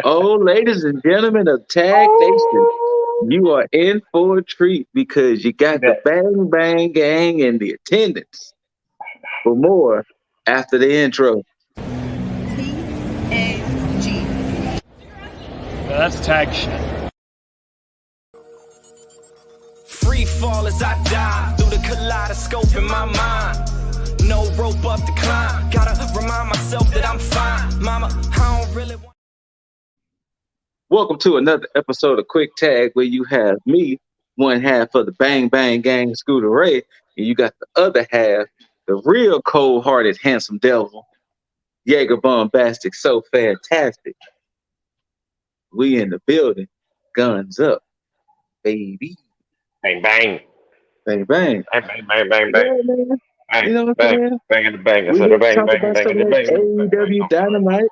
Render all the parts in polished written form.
Oh, ladies and gentlemen of Tag Nation, you are in for a treat because you See got the that? Bang Bang Gang in the attendance. For more after the intro. T.A.G. That's tag shit. Free fall as I dive through the kaleidoscope in my mind. No rope up to climb. Gotta remind myself that I'm fine. Mama, I don't really want. Welcome to another episode of Quick Tag where you have me, one half of the Bang Bang Gang, ScooterRay, and you got the other half, the real cold-hearted, handsome devil, Yeager Bombastic, so fantastic. We in the building, guns up, baby. Bang, bang. Bang, bang. Bang, bang, bang, bang, Yeah, bang. man. You Bang, know what I'm bang. saying? Bang in the bang. I We said a here to bang, talk bang, about bang some in of the that bang. Bang, bang. AEW I'm sorry. Dynamite.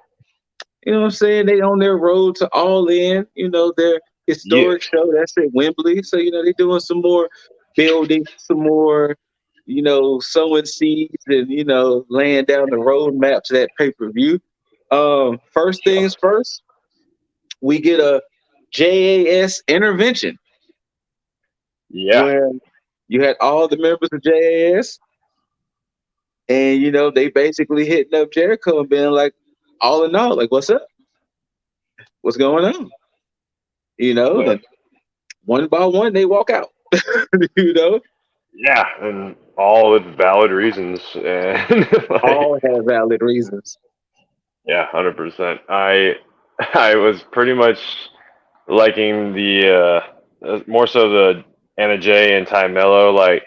You know what I'm saying? They on their road to All In, their Yeah. historic show. That's at Wembley. So, they doing some more building, some more, sowing seeds and, laying down the roadmap to that pay-per-view. First things first, we get a JAS intervention Yeah. where you had all the members of JAS and, they basically hitting up Jericho and being like, all in all, like, what's up? What's going on? But, Then one by one they walk out. you know, yeah, and all with valid reasons. And, all have valid reasons. yeah, 100%. I was pretty much liking more so the Anna J and Ty Mello. Like,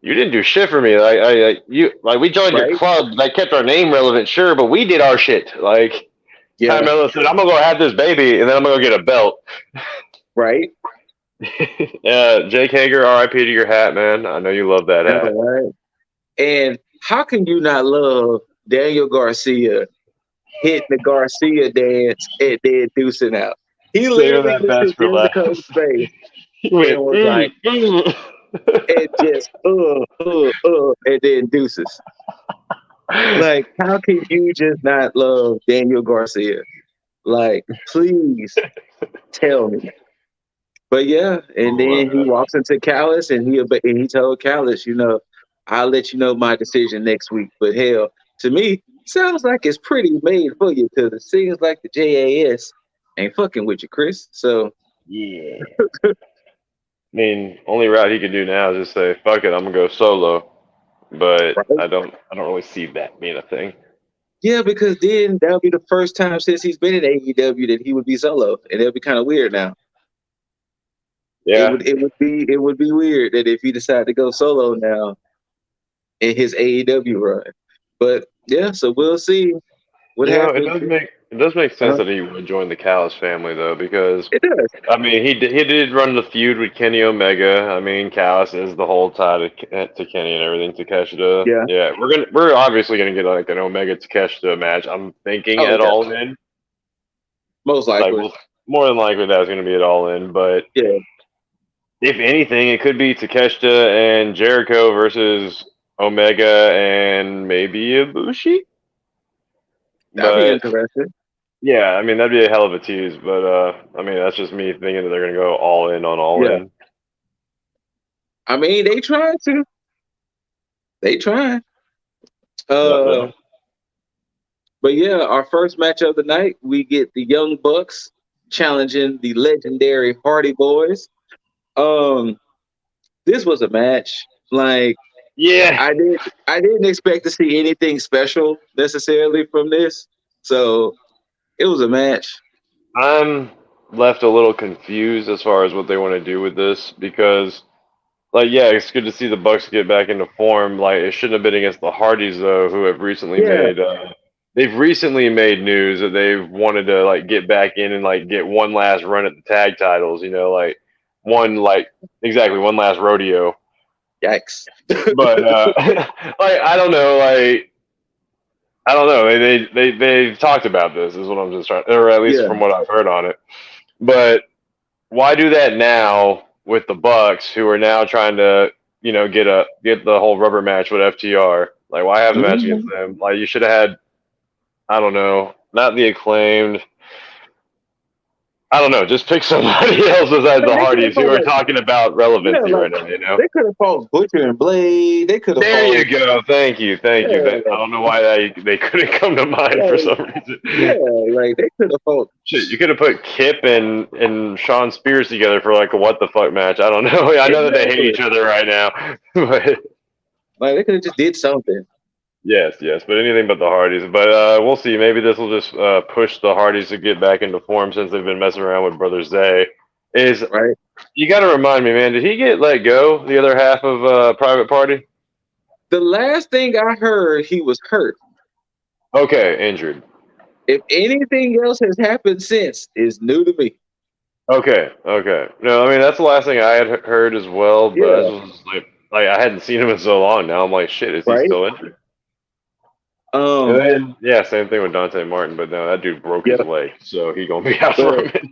you didn't do shit for me. We joined your Right? club. That kept our name relevant, sure, but we did our shit. Like, Ty Yeah. Mello said, I'm gonna go have this baby, and then I'm gonna go get a belt. Right. Jake Hager, R.I.P. to your hat, man. I know you love that No, hat. right. And how can you not love Daniel Garcia hitting the Garcia dance and then deucing out? He Saving literally that just best hit for Jericho's last. face He and went, was like, and just and then deuces. Like, how can you just not love Daniel Garcia? Like, please tell me. But yeah, and Love then he that. walks into Callis and he told Callis, I'll let you know my decision next week. But hell, to me, sounds like it's pretty made for you because it seems like the JAS ain't fucking with you, Chris. So Yeah. I mean, only route he could do now is just say, "Fuck it, I'm gonna go solo." But right? I don't really see that being a thing. Yeah, because then that'll be the first time since he's been in AEW that he would be solo, and it'll be kind of weird now. It Yeah, would be weird that if he decided to go solo now in his AEW run. But yeah, so we'll see what it happens. does make sense Uh, that he would join the Callis family though, because it does. I mean he did run the feud with Kenny Omega. I mean Callis is the whole tie to Kenny and everything. Takeshita. Yeah. Yeah, we're obviously gonna get like an Omega Takeshita match. I'm thinking Oh, at All definitely. In. Most Like, likely. well, more than likely that's gonna be at All In. But Yeah. if anything, it could be Takeshita and Jericho versus Omega and maybe Ibushi. That'd be But interesting. yeah, I mean that'd be a hell of a tease. But I mean that's just me thinking that they're gonna go all in on All Yeah. In. I mean, they trying to. They trying. Yeah, Uh, no. but yeah, our first match of the night, we get the Young Bucks challenging the legendary Hardy Boys. Um, this was a match. Like Yeah, I didn't expect to see anything special necessarily from this. So it was a match. I'm left a little confused as far as what they want to do with this because, like, yeah, it's good to see the Bucks get back into form. Like, it shouldn't have been against the Hardys though, who have recently Yeah. made. They've recently made news that they've wanted to like get back in and like get one last run at the tag titles. Like one last rodeo. Yikes. But like I don't know, I don't know. They've talked about this. Is what I'm just trying, or at least Yeah. from what I've heard on it. But why do that now with the Bucks, who are now trying to get the whole rubber match with FTR? Like, why have the match against Mhm. them? Like, you should have had, I don't know, not the Acclaimed. I don't know. Just pick somebody else besides the They could have Hardys who fought are like, talking about yeah, relevancy like right now. You know. they could have fought Butcher and Blade. They could have There you fought, go. Thank you. Thank you. That, yeah, I don't know why they couldn't come to mind for like, some reason. yeah, like they could have fought. Shit, you could have put Kip and Sean Spears together for like a what the fuck match. I don't know. I know that they hate Exactly. each other right now, but Like they could have just did something, yes, yes. But anything but the Hardys. But we'll see. Maybe this will just push the Hardys to get back into form since they've been messing around with Brother Zay. Is right? you got to remind me, man? Did he get let go? The other half of Private Party? The last thing I heard, he was hurt. Okay, injured. If anything else has happened since, is new to me. Okay, okay. No, I mean that's the last thing I had heard as well. But I Yeah, was just like I hadn't seen him in so long. Now I'm like, shit, is he right. still injured? And Um, then yeah, same thing with Dante Martin. But no, that dude broke his yeah. leg, so he gonna be out for a But minute.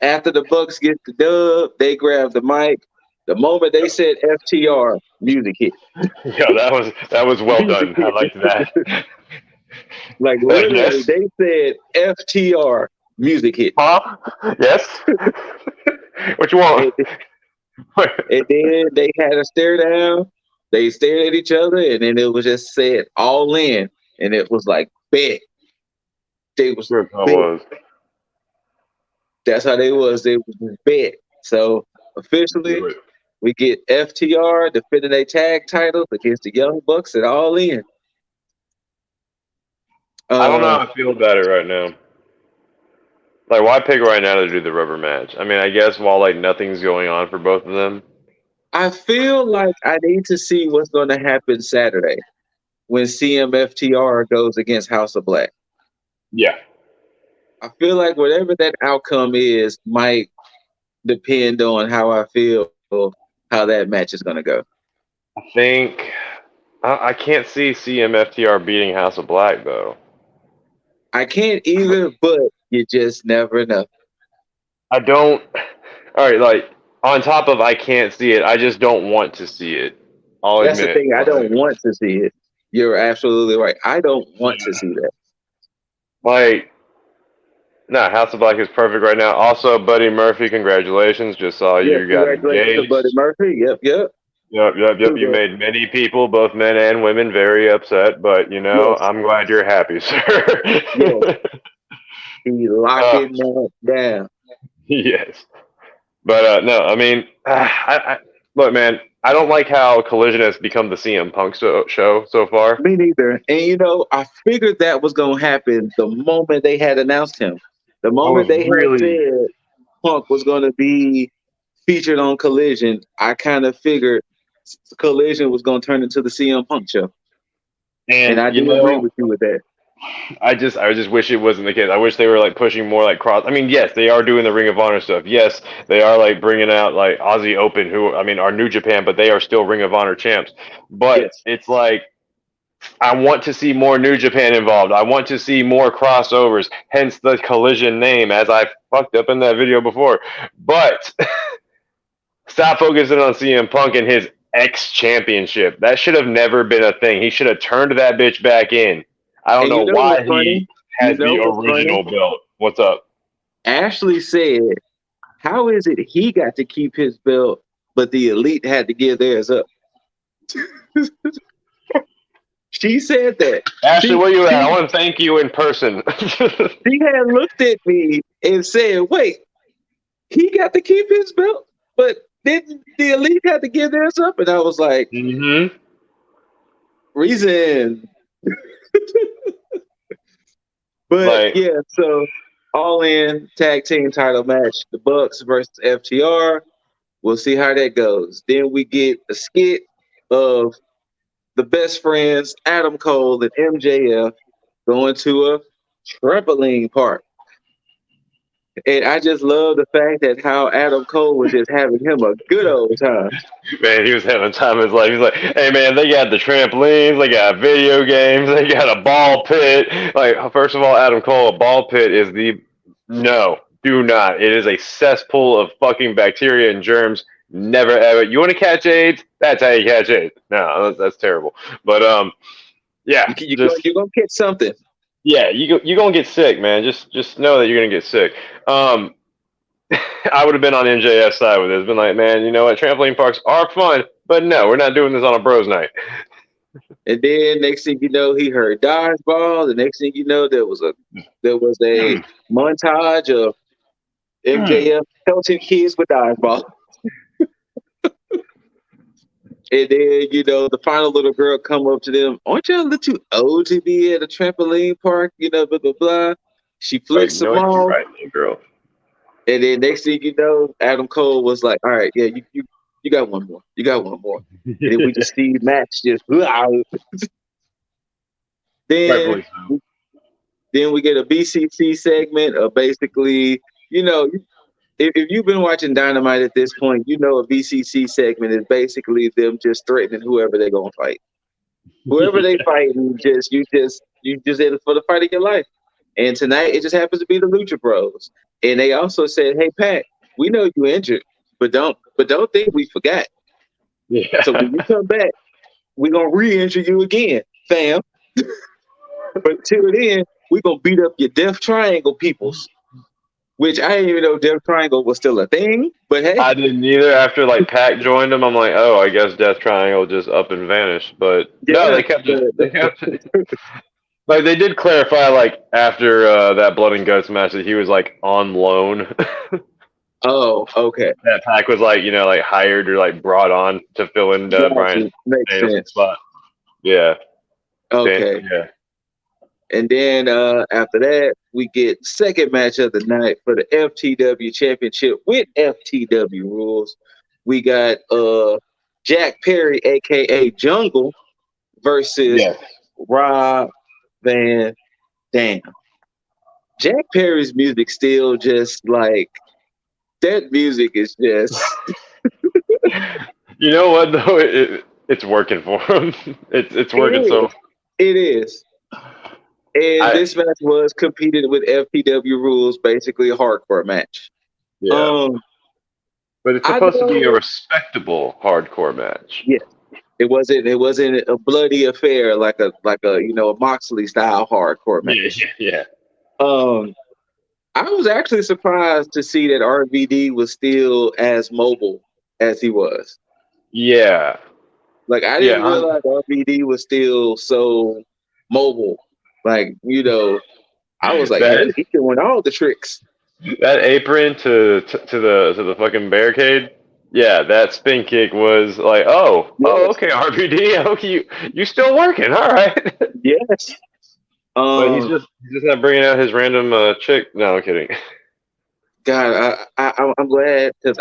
after the Bucks get the dub, they grab the mic. The moment they said FTR, music hit. Yeah, that was well Music done. I hit. liked that. Like literally, Yes. they said FTR, music hit. Huh? Yes. What you And, want? and then they had a stare down. They stared at each other, and then it was just said all in, and it was like bet. They was Sure, I bet. was. That's how they was. They was bet. So officially, Do it. we get FTR defending their tag titles against the Young Bucks at All In. I don't know Uh, how I feel about it right now. Like, why pick right now to do the rubber match? I mean, I guess while like nothing's going on for both of them. I feel like I need to see what's going to happen Saturday when CMFTR goes against House of Black. Yeah. I feel like whatever that outcome is might depend on how I feel how that match is going to go. I think I can't see CMFTR beating House of Black though. I can't either, but you just never know. I don't. All right, like on top of I can't see it, I just don't want to see it. I'll That's the admit. thing. I don't want to see it. You're absolutely right. I don't want to see that. Like, no, House of Black is perfect right now. Also, Buddy Murphy, congratulations! Just saw Yes, you got congratulations to Buddy engaged. Murphy. Yep, yep. Yep, yep, yep. To You the made many people, both men and women, very upset. But you know, yes, I'm glad you're happy, yes. sir. He uh, locking that down. yes. But no, I mean, look, man, I don't like how Collision has become the CM Punk show so far. Me neither. And you know, I figured that was gonna happen the moment they had announced him. The I moment was they had really, said Punk was gonna be featured on Collision, I kind of figured Collision was gonna turn into the CM Punk show. And and I you do agree know, with you with that. I just wish it wasn't the case. I wish they were like pushing more like cross. I mean, yes, they are doing the Ring of Honor stuff. Yes, they are like bringing out like Aussie Open, who I mean are New Japan, but they are still Ring of Honor champs. But Yes. it's like I want to see more New Japan involved. I want to see more crossovers. Hence the Collision name, as I fucked up in that video before. But stop focusing on CM Punk and his X championship. That should have never been a thing. He should have turned that bitch back in. I don't And know you know what's why he funny? has You the know what's funny? original belt. What's up? Ashley said, how is it he got to keep his belt, but the elite had to give theirs up? She said that. Ashley, She, where you at? she, I want to thank you in person. she had looked at me and said, wait, he got to keep his belt, but didn't the elite have to give theirs up? And I was like, mm-hmm. reason. But Like, yeah, so all in tag team title match, the Bucks versus FTR. We'll see how that goes. Then we get a skit of the best friends, Adam Cole and MJF, going to a trampoline park. And I just love the fact that how Adam Cole was just having him a good old time. man, he was having time of his life. He's like, hey, man, they got the trampolines, they got video games, they got a ball pit. Like, first of all, Adam Cole, a ball pit is no, do not. It is a cesspool of fucking bacteria and germs. Never ever. You want to catch AIDS? That's how you catch AIDS. No, that's terrible. But yeah, You're just going to catch something. Yeah, you gonna get sick, man. Just know that you're gonna get sick. I would have been on MJF's side with this. Been like, man, you know what? Trampoline parks are fun, but no, we're not doing this on a bros night. And then next thing you know, he heard dodgeball. The next thing you know, there was a montage of MJF pelting kids with dodgeball. And then, you know, the final little girl come up to them. Aren't y'all a little too old to be at a trampoline park? You know, blah, blah, blah. She Like, flicks you them know what? You're off. right, little girl. And then next thing you know, Adam Cole was like, all right, yeah, you got one more. You got one more. And then we just see Max just, then, Rightfully so. then we get a BCC segment of basically, you know, if you've been watching Dynamite at this point, you know a BCC segment is basically them just threatening whoever they're gonna fight. Whoever they fight, you just in it for the fight of your life. And tonight it just happens to be the Lucha Bros. And they also said, "Hey Pat, we know you injured, but don't think we forgot. Yeah. So when you come back, we're gonna re-injure you again, fam. But till then, we're gonna beat up your Death Triangle peoples." Which I didn't even know Death Triangle was still a thing, but hey. I didn't either. After like Pac joined them, I'm like, oh, I guess Death Triangle just up and vanished. But no, Yeah, they kept it. They kept it. Like they did clarify, like after that Blood and Guts match, that he was like on loan. Oh, okay. That Pac was like, you know, like hired or like brought on to fill in Brian Makes Danielson's sense. spot. Yeah. Okay. Yeah. And then after that, we get second match of the night for the FTW Championship with FTW rules. We got Jack Perry, aka Jungle, versus Yes. Rob Van Dam. Jack Perry's music still just like that music is just You know what though? It's working for him. It's working so. It is. And I, this match was competed with FTW rules, basically a hardcore match. yeah. But it's supposed to be a respectable hardcore match. Yeah. It wasn't a bloody affair like a a Moxley style hardcore match. Yeah. I was actually surprised to see that RVD was still as mobile as he was. Yeah. Like I didn't realize RVD was still so mobile. Like, you know, I was like, hey, he's doing all the tricks. That apron to the fucking barricade. Yeah, that spin kick was like, okay, RVD, okay, you still working, all right. Yes. But he's just not bringing out his random chick. No, I'm kidding. God, I'm glad because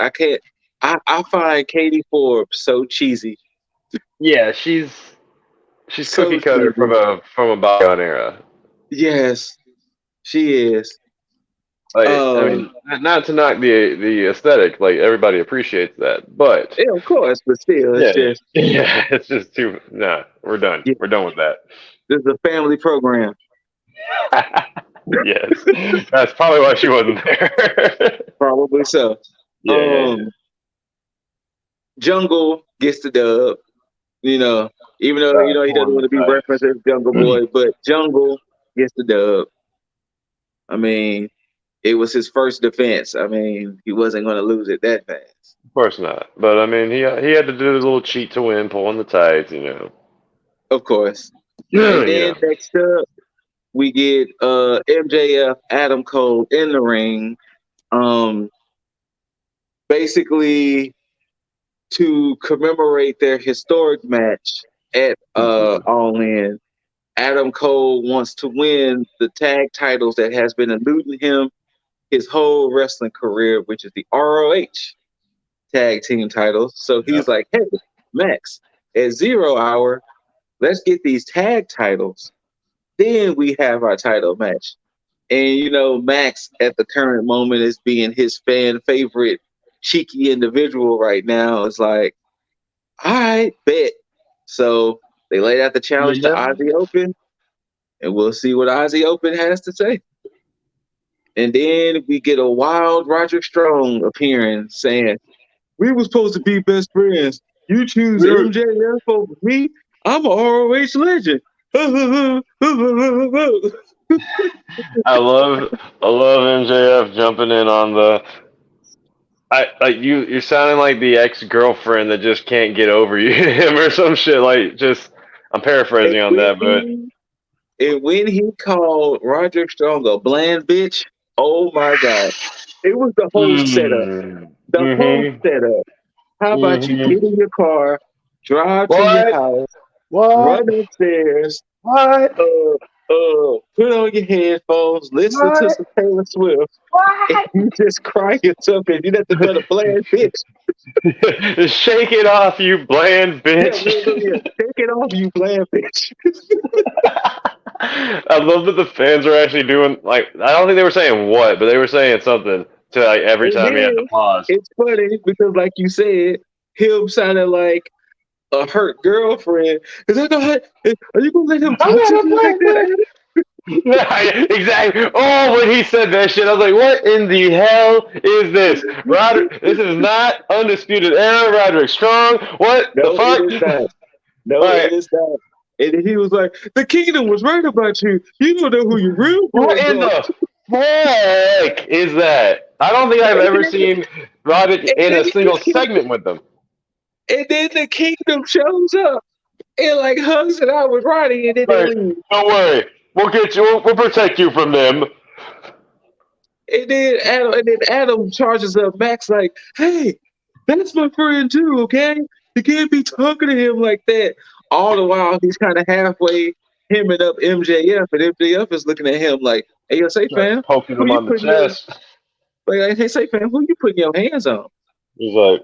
I find Katie Forbes so cheesy. Yeah, she's So cookie cutter cheesy. from a bygone era. Yes, she is. Like, I mean, not to knock the aesthetic, like everybody appreciates that, but yeah, of course, but still, it's just too. Nah, we're done. Yeah. We're done with that. This is a family program. Yes, that's probably why she wasn't there. Probably so. Yeah. Jungle gets the dub. You know, even though he doesn't want to be referenced as Jungle Boy, but Jungle gets the dub. I mean, it was his first defense. I mean, he wasn't going to lose it that fast. Of course not. But I mean, he had to do his little cheat to win, pulling the tides, you know. Of course. And then next up, we get MJF, Adam Cole in the ring. Basically, to commemorate their historic match at All In, Adam Cole wants to win the tag titles that has been eluding him his whole wrestling career, which is the ROH tag team titles. So he's like, hey, Max, at 0 Hour, let's get these tag titles. Then we have our title match. And, you know, Max at the current moment is being his fan favorite cheeky individual right now. It's like, all right, bet. So they laid out the challenge to Ozzy Open, and we'll see what Ozzy Open has to say. And then we get a wild Roderick Strong appearing saying, we were supposed to be best friends. You choose MJF over me. I'm a ROH legend. I love MJF jumping in on the. You're sounding like the ex-girlfriend that just can't get over him or some shit. Like, just I'm paraphrasing on that, but And when he called Roderick Strong a bland bitch, oh my God. It was the whole setup. The whole mm-hmm. setup. How about you get in your car, drive to your What? house, What? run upstairs, What? put on your headphones, listen to some Taylor Swift, and you just cry yourself and you nothing but a bland bitch. Shake it off, you bland bitch. Yeah. Take it off, you bland bitch. I love that the fans are actually doing like I don't think they were saying what, but they were saying something to like every And time he had to then pause. it's funny because, like you said, him sounded like a hurt girlfriend. Is that are you gonna let him talk to you like that? Yeah, exactly. Oh, when he said that shit, I was like, "What in the hell is this, Roderick? This is not Undisputed Era, Roderick Strong. What the No, fuck?" it is not. No, All right, it is not. And he was like, "The kingdom was right about you. You don't know who your real what friends in are." the fuck is that? I don't think I've ever seen Roderick in a single segment with them. And then the kingdom shows up and like hugs it out with Roddy, and then they Like, leave. don't worry, we'll get you. We'll protect you from them. And then Adam charges up Max like, "Hey, that's my friend too, okay? You can't be talking to him like that." All the while he's kind of halfway hemming up MJF, and MJF is looking at him like, "Hey, yo, say Like fam, poking who him you on the putting your chest. hey, say fam, who you putting your hands on?" He's like,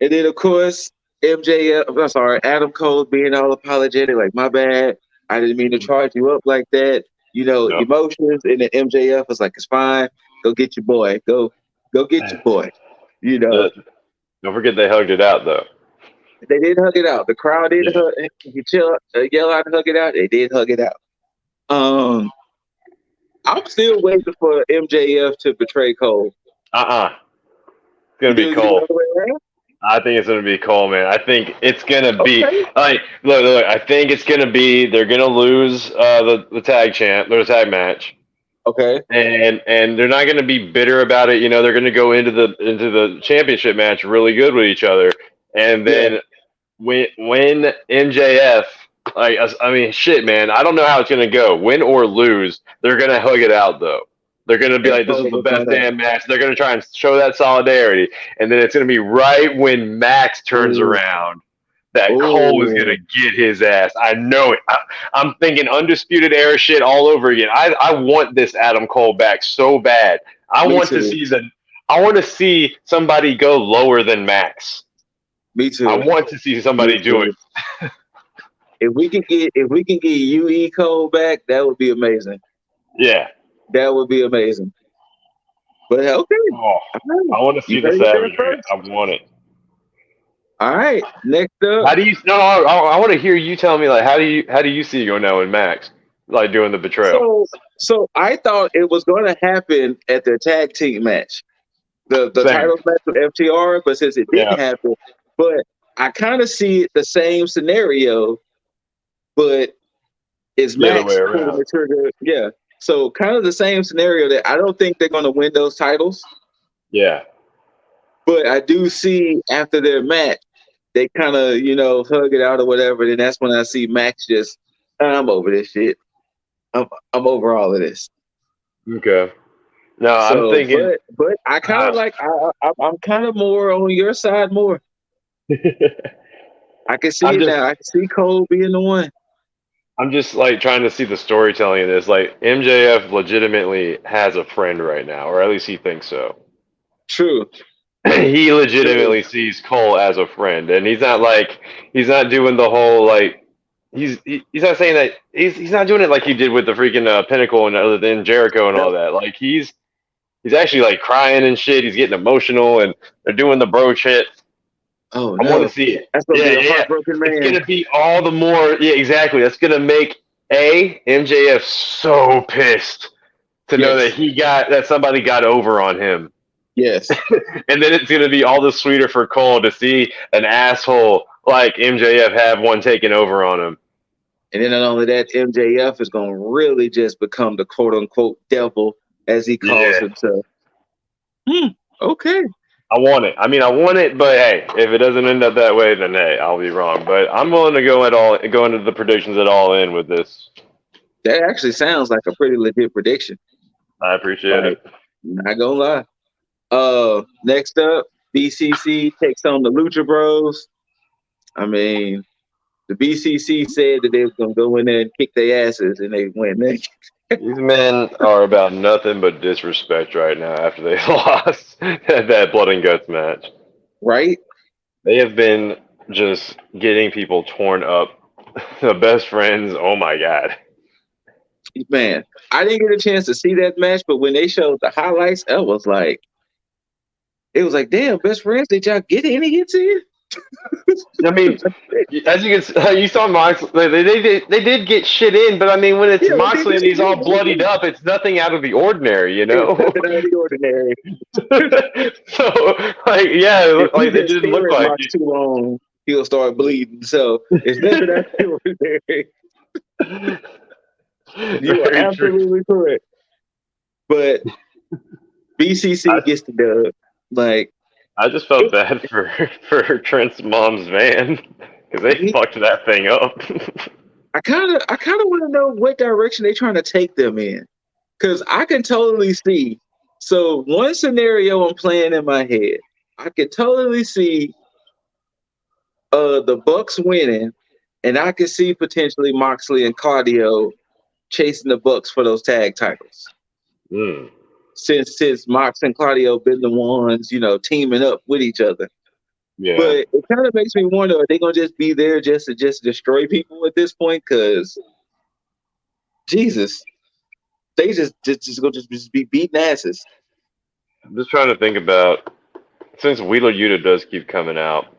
And then of course Adam Cole being all apologetic, like, "My bad, I didn't mean to charge you up like that." You know, no. emotions, and then MJF was like, "It's fine. Go get your boy. Go get your boy." You know, Don't forget they hugged it out though. they did hug it out. The crowd did Yeah. yell out and hug it out. They did hug it out. I'm still waiting for MJF to betray Cole. It's gonna be Cole. I think it's gonna be Cole, man. I think it's gonna be like look. I think it's gonna be they're gonna lose the tag match. Okay. And they're not gonna be bitter about it. You know, they're gonna go into the championship match really good with each other. And then when MJF, like, I mean, shit, man, I don't know how it's gonna go. Win or lose, they're gonna hug it out though. They're gonna be like, "This is the best damn match." They're gonna try and show that solidarity, and then it's gonna be right when Max turns around that Cole is gonna get his ass. I know it. I'm thinking Undisputed Era shit all over again. I want this Adam Cole back so bad. I want to see somebody go lower than Max. Me too. I want to see somebody do it. If we can get UE Cole back, that would be amazing. Yeah. That would be amazing. But okay. Oh, I want to see the Savage. I want it. All right. Next up. How do you? No, I want to hear you tell me, like, how do you see Gonell and Max like doing the betrayal? So I thought it was going to happen at the tag team match, the title match with FTR, but since it didn't happen, but I kind of see it the same scenario, but it's Max pulling the trigger. Yeah. So kind of the same scenario that I don't think they're going to win those titles. Yeah. But I do see after their match, they kind of, hug it out or whatever. Then that's when I see Max just, I'm over this shit. I'm over all of this. Okay. No, I'm thinking. But I kind of I'm kind of more on your side more. I can see it now. I can see Cole being the one. I'm just like trying to see the storytelling of this. Like MJF legitimately has a friend right now, or at least he thinks so. True. He legitimately sees Cole as a friend, and he's not doing the whole like he's not saying that he's not doing it like he did with the freaking Pinnacle and other than Jericho and all that. Like he's actually like crying and shit. He's getting emotional, and they're doing the bro shit. Oh, I want to see it. That's gonna be a heartbroken man. It's gonna be all the more. Yeah, exactly. That's gonna make MJF so pissed to know that somebody got over on him. Yes. And then it's gonna be all the sweeter for Cole to see an asshole like MJF have one taken over on him. And then not only that, MJF is going to really just become the quote unquote devil, as he calls himself. Okay. I want it. I mean, I want it, but hey, if it doesn't end up that way, then hey, I'll be wrong. But I'm willing to go into the predictions at all in with this. That actually sounds like a pretty legit prediction. I appreciate it. Not gonna lie. Next up, BCC takes on the Lucha Bros. I mean, the BCC said that they were gonna go in there and kick their asses, and they went there. These men are about nothing but disrespect right now after they lost that blood and guts match. Right? They have been just getting people torn up. The best friends. Oh my god. Man, I didn't get a chance to see that match, but when they showed the highlights, it was like, damn, best friends, did y'all get any hits in? I mean, as you can, you saw Moxley. They did get shit in, but I mean, when it's Moxley and he's all bloodied up, it's nothing out of the ordinary, you know. It's nothing out of the ordinary. So, like, yeah, like they didn't look like it. Too long, he'll start bleeding. So it's nothing out of the ordinary. You are absolutely correct. But BCC gets the dub. Like, I just felt bad for Trent's mom's van because they fucked that thing up. I kind of want to know what direction they're trying to take them in, because I can totally see. So one scenario I'm playing in my head, I can totally see the Bucks winning, and I can see potentially Moxley and Claudio chasing the Bucks for those tag titles. Since Mox and Claudio been the ones, teaming up with each other. Yeah. But it kind of makes me wonder, are they gonna just be there just to destroy people at this point? Because Jesus, they just gonna be beating asses. I'm just trying to think about, since Wheeler Yuta does keep coming out,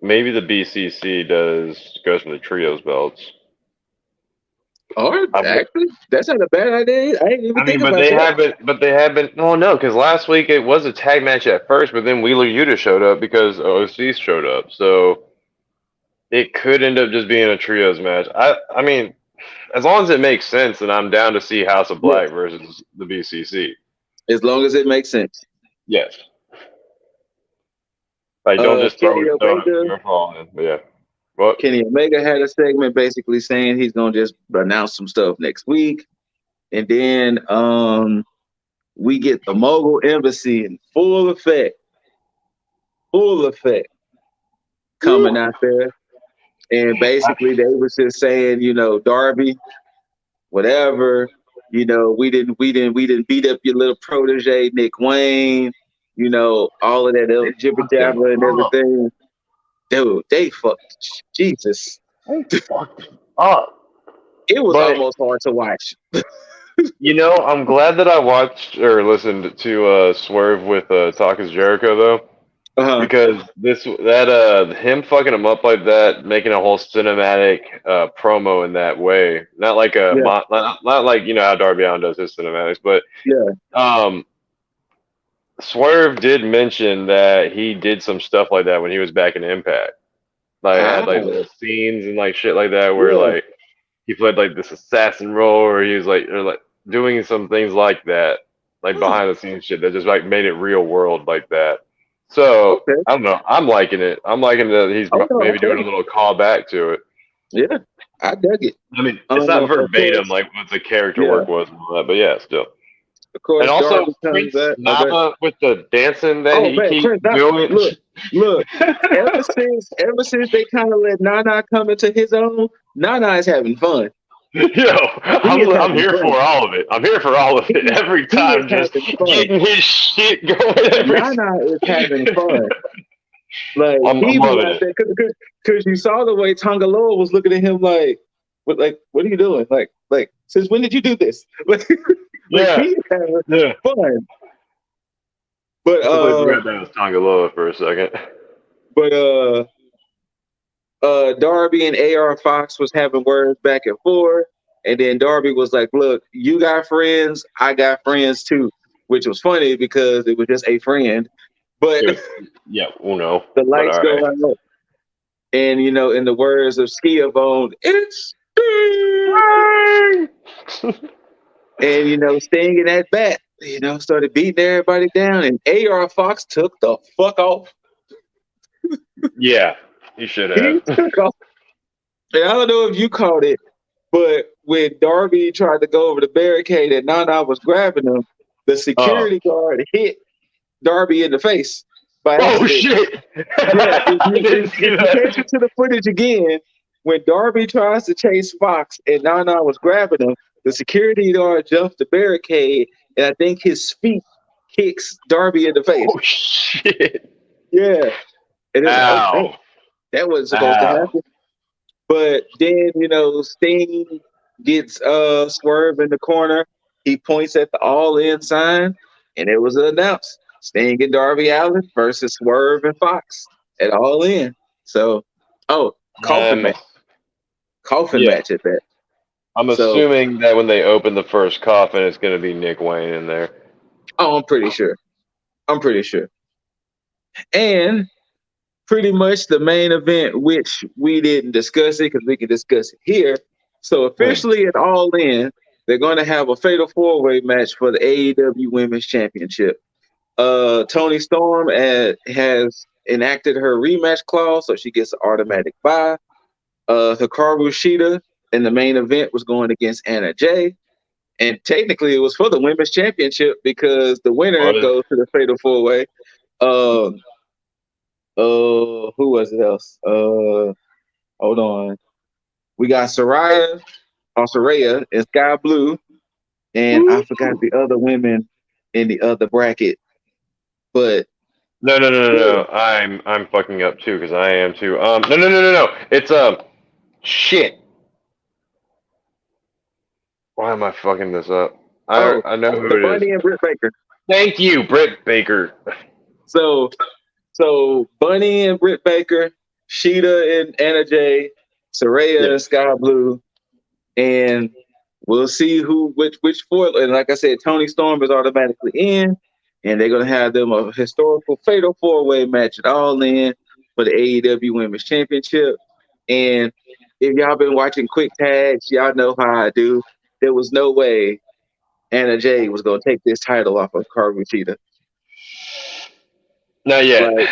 maybe the BCC goes for the trios belts. Or actually, that's not a bad idea. I didn't even think about that. But they have been. Oh no, because last week it was a tag match at first, but then Wheeler Yuta showed up because OC showed up. So it could end up just being a trios match. I mean, as long as it makes sense, then I'm down to see House of Black versus the BCC. As long as it makes sense. Yes. Like, don't just throw it all in. But yeah. What? Kenny Omega had a segment basically saying he's gonna just announce some stuff next week, and then we get the Mogul Embassy in full effect coming out there, and basically they was just saying, Darby, whatever, we didn't beat up your little protege Nick Wayne, all of that jibber jabber and everything. Dude, they fucked Jesus. They fucked up. It was almost hard to watch. I'm glad that I watched or listened to Swerve with Talk is Jericho though, because him fucking him up like that, making a whole cinematic promo in that way, not like not like how Darby Allin does his cinematics, but Swerve did mention that he did some stuff like that when he was back in Impact. Like, had like little scenes and like shit like that where like he played like this assassin role, or he was like doing some things like that, like behind the scenes shit that just like made it real world like that. So I don't know. I'm liking it. I'm liking that he's maybe doing a little callback to it. Yeah, I dug it. I mean, it's not verbatim like what the character work was and all that, but yeah, still. Of course, and also Prince Nava with the dancing that he keeps doing. Look, ever since they kind of let Nana come into his own, Nana is having fun. Yo, I'm here for all of it. I'm here for all of it every time, just getting his shit going. Nana is having fun. Like, I'm loving it. Because you saw the way Tongaloa was looking at him like, what are you doing? Like, since when did you do this? He's having fun. But I forgot that was Tongaloa for a second. But Darby and AR Fox was having words back and forth, and then Darby was like, "Look, you got friends, I got friends too," which was funny because it was just a friend. But Uno. The lights go out, and in the words of Skiabone, it's And, Sting in that bat, started beating everybody down. And A.R. Fox took the fuck off. Yeah, you should He have. took off. And I don't know if you caught it, but when Darby tried to go over the barricade and Nana was grabbing him, the security guard hit Darby in the face by Oh accident. shit! Yeah, I didn't see if you that. pay attention to the footage again, when Darby tries to chase Fox and Nana was grabbing him, the security guard jumps the barricade, and I think his feet kicks Darby in the face. Oh shit! Yeah. And it was like, oh, Ow! man, that wasn't supposed to Ow! happen. But then, Sting gets Swerve in the corner. He points at the All In sign, and it was announced Sting and Darby Allin versus Swerve and Fox at All In. So, coffin match Yeah. match at that. I'm assuming that when they open the first coffin, it's going to be Nick Wayne in there. Oh, I'm pretty sure. And pretty much the main event, which we didn't discuss it because we can discuss it here. So officially at All In, they're going to have a fatal four-way match for the AEW Women's Championship. Toni Storm has enacted her rematch clause, so she gets an automatic bye. Hikaru Shida in the main event was going against Anna Jay. And technically it was for the Women's Championship because the winner goes to the fatal four-way. Who was it else? Hold on. We got Saraya and Sky Blue, and I forgot the other women in the other bracket. But No. I'm fucking up too because I am too. No. It's shit. Why am I fucking this up? I know who it Bunny is. and Britt Baker. Thank you, Britt Baker. So Bunny and Britt Baker, Sheeta and Anna Jay, Saraya and Sky Blue, and we'll see which four. And like I said, Toni Storm is automatically in, and they're gonna have them a historical fatal four-way match at All In for the AEW Women's Championship. And if y'all been watching quick tags, y'all know how I do. There was no way Anna Jay was gonna take this title off of Hikaru Shida. Not yet.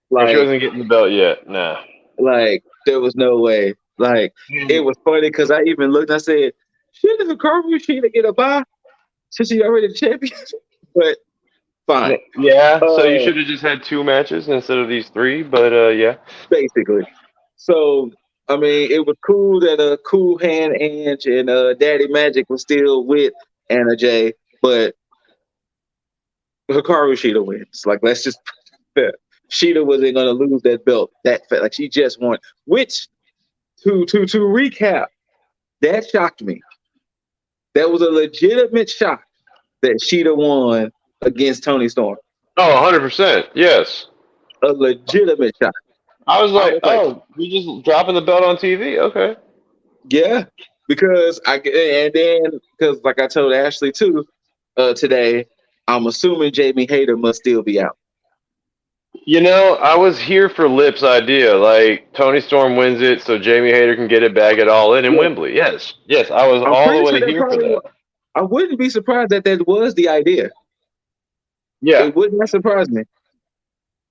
Like she wasn't getting the belt yet. Nah. Like there was no way. Like it was funny because I even looked. I said, "Shouldn't Hikaru Shida get a bye since she already the champion?" But fine. Yeah. So you should have just had 2 matches instead of these 3. But yeah. Basically. So I mean, it was cool that Cool Hand Ange and Daddy Magic was still with Anna Jay, but Hikaru Shida wins. Like let's just. Shida wasn't going to lose that belt that fast. Like she just won. Which, to recap, that shocked me. That was a legitimate shock that Shida won against Toni Storm. Oh, 100%. Yes. A legitimate shock. I was like, you just dropping the belt on TV? Okay. Yeah, because like I told Ashley too today, I'm assuming Jamie Hayter must still be out. I was here for Lip's idea. Like, Toni Storm wins it so Jamie Hayter can get it back at All In Wembley. Yes, I was all the way here for that. I wouldn't be surprised that was the idea. Yeah. It wouldn't surprise me.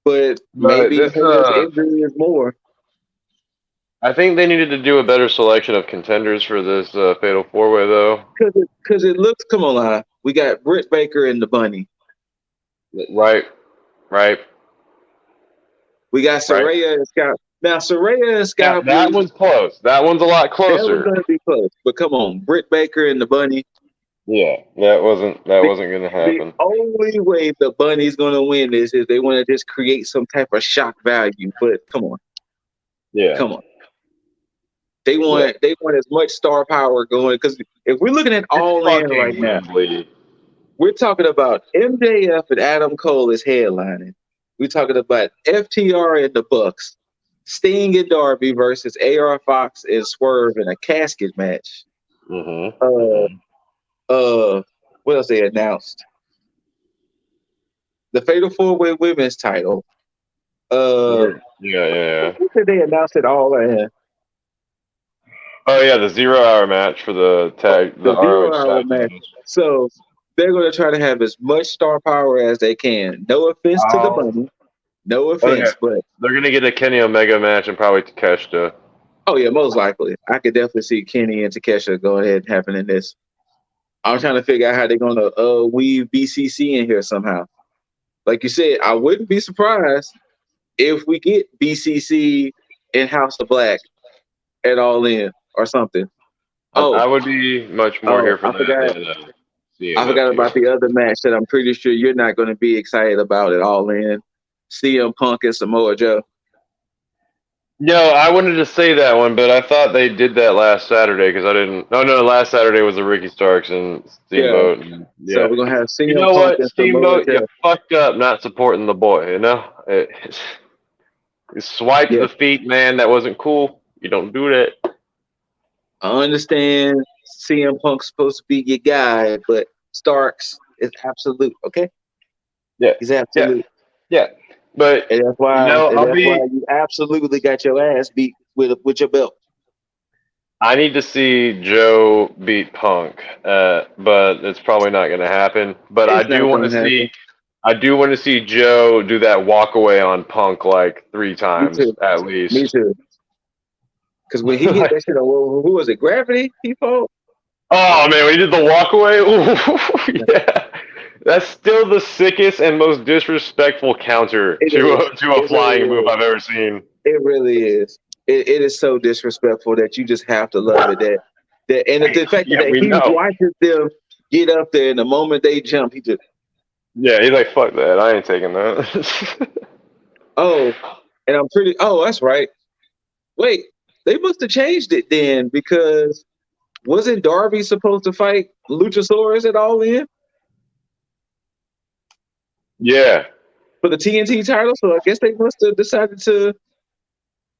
But maybe this, injury is more. I think they needed to do a better selection of contenders for this Fatal 4-Way, though. Because it looks, come on, line. We got Britt Baker and the Bunny. Right. We got Saraya and Sky. Now, Saraya and Sky. That one's close. That one's a lot closer. That was going to be close. But come on, Britt Baker and the Bunny. Yeah, that wasn't going to happen. The only way the Bunny's going to win is if they want to just create some type of shock value. But come on. Yeah. Come on. They want as much star power going. Because if we're looking at All In right now, we're talking about MJF and Adam Cole is headlining. We're talking about FTR and the Bucks, Sting and Darby versus AR Fox and Swerve in a casket match. Mm-hmm. What else they announced? The Fatal 4-Way Women's title. Yeah. What did they announce it all in? Oh yeah, the 0 hour match for the tag, the The ROH 0 hour tag match. match. So they're going to try to have as much star power as they can. No offense to the Oh, bunny. No okay. offense, but They're gonna get a Kenny Omega match and probably Takeshita. oh yeah, most likely. I could definitely see Kenny and Takesha go ahead and happen in this. I'm trying to figure out how they're going to weave BCC in here somehow. Like you said, I wouldn't be surprised if we get BCC in House of Black at All In or something. I Oh, would be much more here for I that forgot. than seeing I them forgot two. about the other match that I'm pretty sure you're not going to be excited about at All In. CM Punk and Samoa Joe. No, I wanted to say that one, but I thought they did that last Saturday because I didn't. No, last Saturday was the Ricky Starks and Yeah. Steamboat. And, So yeah. we're gonna have You CM know Punk what, and Samoa Steamboat, you Joe. fucked up not supporting the boy. You know, you swiped Yeah. the feet, man. That wasn't cool. You don't do that. I understand CM Punk's supposed to be your guy, but Starks is absolute. Okay, Yeah, he's yeah, absolute, yeah. But and that's why I'll be. you absolutely got your ass beat with your belt. I need to see Joe beat Punk, but it's probably not going to happen. But I It's do not want gonna to see. happen. I do want to see Joe do that walk away on Punk like 3 Me times too. at Me least. too. Because when he hit that shit, who was it? Gravity? He fought. Oh man, when he did the walk away, ooh, yeah, that's still the sickest and most disrespectful counter It to is. a It really flying move is. I've ever seen. It really is. It is so disrespectful that you just have to love it. And the fact Yeah, that we he know. watches them get up there, and the moment they jump, he just Yeah, he's like, fuck that, I ain't taking that. oh, that's right. Wait, they must have changed it then because wasn't Darby supposed to fight Luchasaurus at All In Yeah, for the TNT title? So I guess they must have decided to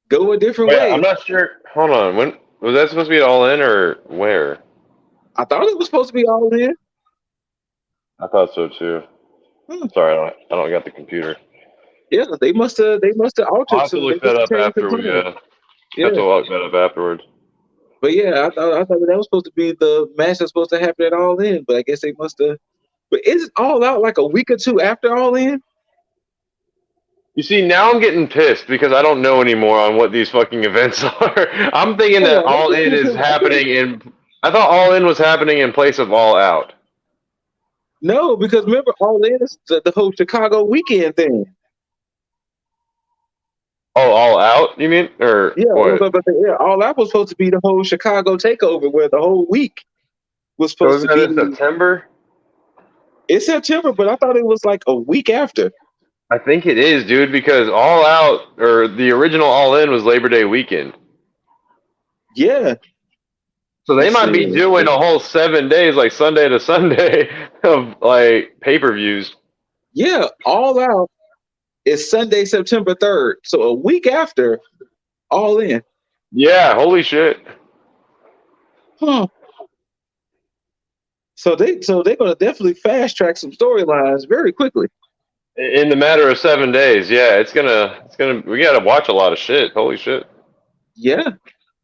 go a different wait, I'm way. not sure. Hold on, when was that supposed to be all in or where? I thought it was supposed to be All In. I thought so too. Hmm. Sorry, I don't got the computer. Yeah, they must have I'll altered have to some. They look that must up have changed some afterward. plans. Yeah, have Yeah. to look that up afterwards. But yeah, I thought that was supposed to be the match that's supposed to happen at All In, but I guess they must have. But is it All Out like a week or two after All In? You see, now I'm getting pissed because I don't know anymore on what these fucking events are. I'm thinking that Oh, All In is happening in. I thought All In was happening in place of All Out. no, because remember All In is the whole Chicago weekend thing. Oh, All Out? You mean or Yeah, what? yeah, All Out was supposed to be the whole Chicago takeover, where the whole week was So supposed isn't to that be in September? in September, but I thought it was like a week after. I think it is, dude, because All Out or the original All In was Labor Day weekend. Yeah, So they let's might see. be doing a whole 7 days, like Sunday to Sunday, of like pay-per-views. Yeah, All Out is Sunday, September 3rd, so a week after All In. Yeah, holy shit. Huh. So they're gonna definitely fast track some storylines very quickly. In the matter of 7 days, yeah, it's gonna. We gotta watch a lot of shit. Holy shit. Yeah.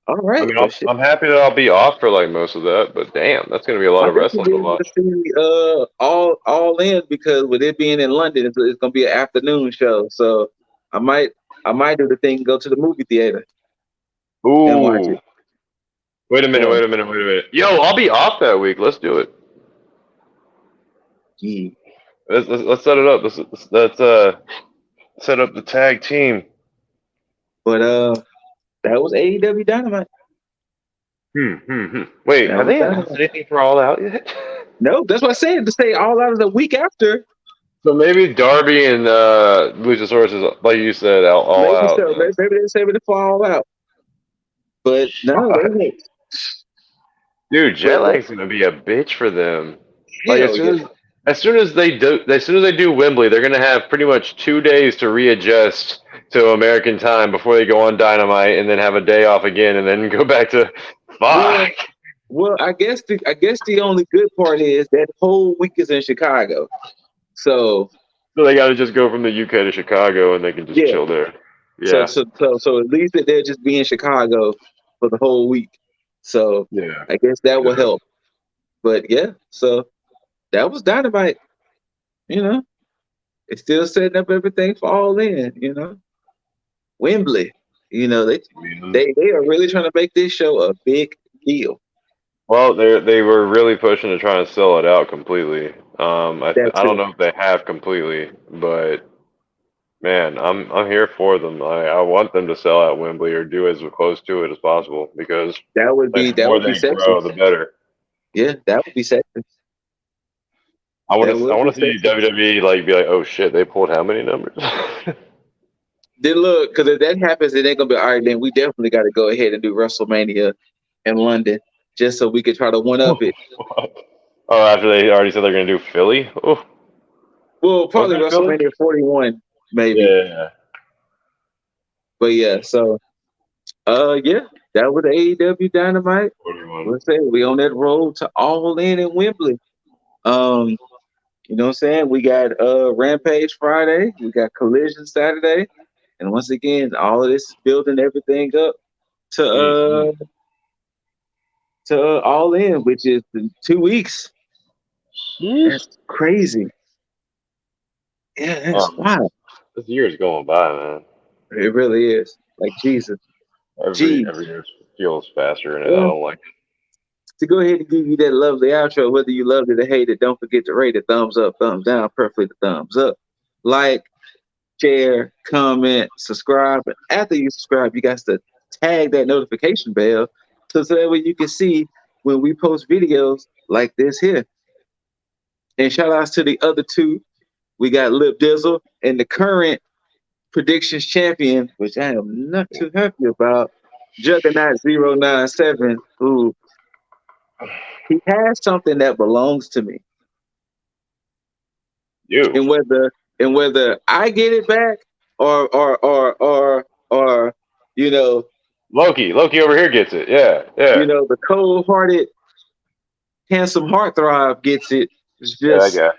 All I right. mean, Well, shit. I'm happy that I'll be off for like most of that, but damn, that's gonna be a lot I of definitely wrestling be to able to watch. see all in because with it being in London, it's gonna be an afternoon show. So I might do the thing, go to the movie theater and watch Ooh, it. wait a minute, So wait a minute, wait a minute. Yo, I'll be off that week. Let's do it. yeah. Let's set it up. Let's set up the tag team. But that was AEW Dynamite. Wait, That have was they announced Dynamite. anything for All Out yet? No, that's what I said. To say all out is a week after. So maybe Darby and Luchasaurus is like you said, all Maybe out. so. Maybe they saved it for all out. But no, they Fuck. won't. Dude, jet But lag's gonna be a bitch for them. Like hell yeah. as soon as they do Wembley, they're gonna have pretty much 2 days to readjust to American time before they go on Dynamite, and then have a day off again, and then go back to Well, fuck. I guess the only good part is that whole week is in Chicago. So So they got to just go from the UK to Chicago, and they can just yeah. chill there. So Yeah. so so so at least that they'll just be in Chicago for the whole week. So Yeah. I guess that will Yeah. help. But yeah, so that was Dynamite. You know, it's still setting up everything for All In. You know, Wembley. You know, they are really trying to make this show a big deal. Well, they were really pushing to try and sell it out completely. That I don't too. know if they have completely, but man, I'm here for them. I want them to sell out Wembley or do as close to it as possible because like, the That more would be they sexy. grow, the better. Yeah, that would be sexy. That I would be want to see sexy. WWE like be like, oh shit, they pulled how many numbers? Then look, because if that happens, it ain't gonna be all right. Then we definitely got to go ahead and do WrestleMania in London, just so we could try to one up it. Oh, after they already said they're gonna do Philly. Oh, Well, was probably that Philly? WrestleMania 41, maybe. Yeah. But yeah, so yeah, that was the AEW Dynamite. 41. Let's say we on that road to All In Wembley. Um, you know what I'm saying? We got Rampage Friday, we got Collision Saturday, and once again, all of this is building everything up to Mm-hmm. All In, which is in 2 weeks. That's crazy. Yeah, that's wild. This year is going by, man. It really is. Like Jesus. Jeez. Every year feels faster, and I Well, don't like it. to go ahead and give you that lovely outro, whether you loved it or hate it, don't forget to rate it. Thumbs up, thumbs down, preferably the thumbs up. Like, share, comment, subscribe. And after you subscribe, you got to tag that notification bell so that way you can see when we post videos like this here. And shout outs to the other two. We got Lip Dizzle and the current predictions champion, which I am not too happy about, Juggernaut 097, who he has something that belongs to me. You, And whether I get it back or you know, Loki over here gets it. Yeah, yeah, the cold hearted, handsome heartthrob gets it. It's yeah. That just guy.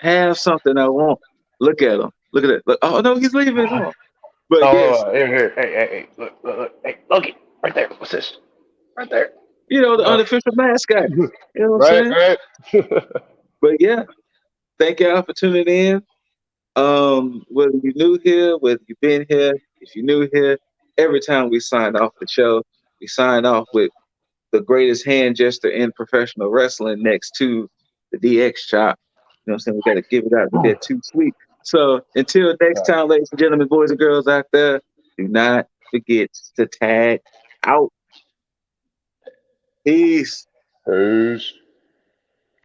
have something I want. Look at him. Look at it. Look, oh no, he's leaving. Oh. But yes, Here. Hey, look. Hey, Loki, right there. What's this? Right there. the unofficial mascot. You know what I'm Right, saying? right. But yeah, thank y'all for tuning in. Whether you're new here, whether you've been here, if you're new here, every time we sign off the show, we sign off with the greatest hand gesture in professional wrestling next to the DX chop. You know what I'm saying? We got to give it out with that too sweet. So until next time, ladies and gentlemen, boys and girls out there, do not forget to tag out. Peace. Who's